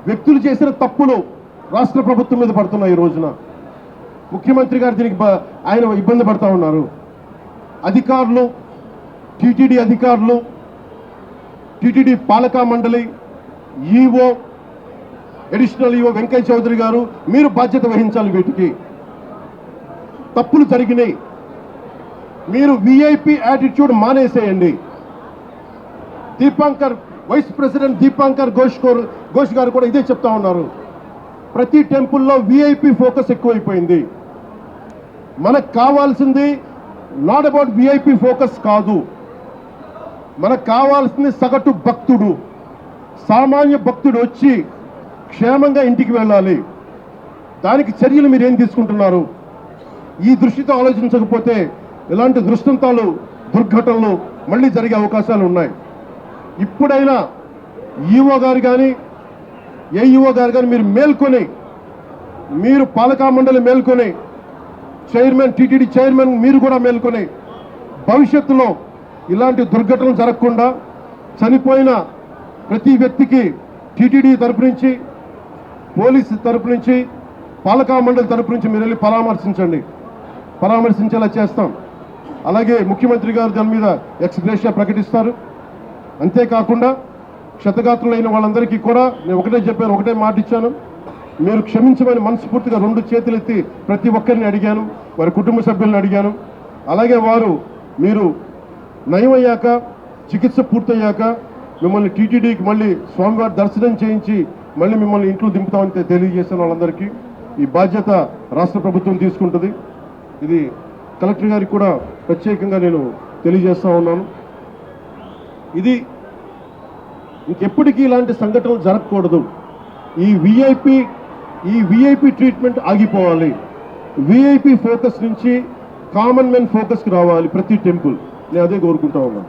వ్యక్తులు చేసిన తప్పులు రాష్ట్ర ప్రభుత్వం మీద పడుతున్నాయి. ఈ రోజున ముఖ్యమంత్రి గారు దీనికి ఆయన ఇబ్బంది పడతా ఉన్నారు. అధికారులు, టీటీడీ అధికారులు, టీటీడీ పాలకా మండలి, EO, additional EO Venkayya Chowdary గారు, మీరు బాధ్యత వహించాలి. వీటికి తప్పులు జరిగినాయి. మీరు విఐపి యాటిట్యూడ్ మానేసేయండి. దీపాంకర్, వైస్ ప్రెసిడెంట్ దీపాంకర్ ఘోష్ గారు కూడా ఇదే చెప్తా ఉన్నారు. ప్రతి టెంపుల్లో విఐపి ఫోకస్ ఎక్కువైపోయింది. మనకు కావాల్సింది నాట్ అబౌట్ విఐపి ఫోకస్ కాదు. మనకు కావాల్సింది సగటు భక్తుడు, సామాన్య భక్తుడు వచ్చి క్షేమంగా ఇంటికి వెళ్ళాలి. దానికి చర్యలు మీరు ఏం తీసుకుంటున్నారు? ఈ దృష్టితో ఆలోచించకపోతే ఇలాంటి దృష్టాంతాలు, దుర్ఘటనలు మళ్ళీ జరిగే అవకాశాలు ఉన్నాయి. ఇప్పుడైనా ఈఓ గారు కానీ, ఏఈఓ గారు కానీ మీరు మేల్కొని, మీరు పాలకా మండలి మేల్కొని, చైర్మన్, టీటీడీ చైర్మన్ మీరు కూడా మేల్కొని, భవిష్యత్తులో ఇలాంటి దుర్ఘటనలు జరగకుండా చనిపోయిన ప్రతి వ్యక్తికి టీటీడీ తరపు నుంచి, పోలీసు తరపు నుంచి, పాలకా మండలి తరపు నుంచి మీరు వెళ్ళి పరామర్శించేలా చేస్తాం. అలాగే ముఖ్యమంత్రి గారు దాని మీద ఎక్స్ గ్రేషియా ప్రకటిస్తారు. అంతేకాకుండా క్షతగాత్రులైన వాళ్ళందరికీ కూడా నేను ఒకటే మాట ఇచ్చాను. మీరు క్షమించమని మనస్ఫూర్తిగా 2 చేతులెత్తి ప్రతి ఒక్కరిని అడిగాను, వారి కుటుంబ సభ్యులను అడిగాను. అలాగే మీరు నయమయ్యాక, చికిత్స పూర్తయ్యాక మిమ్మల్ని టీటీడీకి మళ్ళీ స్వామివారి దర్శనం చేయించి మళ్ళీ మిమ్మల్ని ఇంట్లో దింపుతామని తెలియజేసిన వాళ్ళందరికీ ఈ బాధ్యత రాష్ట్ర ప్రభుత్వం తీసుకుంటుంది. ఇది కలెక్టర్ గారికి కూడా ప్రత్యేకంగా నేను తెలియజేస్తా ఉన్నాను. ఇది ఇంకెప్పటికీ ఇలాంటి సంఘటనలు జరగకూడదు. ఈ విఐపి ట్రీట్మెంట్ ఆగిపోవాలి. విఐపి ఫోకస్ నుంచి కామన్ మెన్ ఫోకస్కి రావాలి ప్రతి టెంపుల్. నేను అదే కోరుకుంటా ఉన్నాను.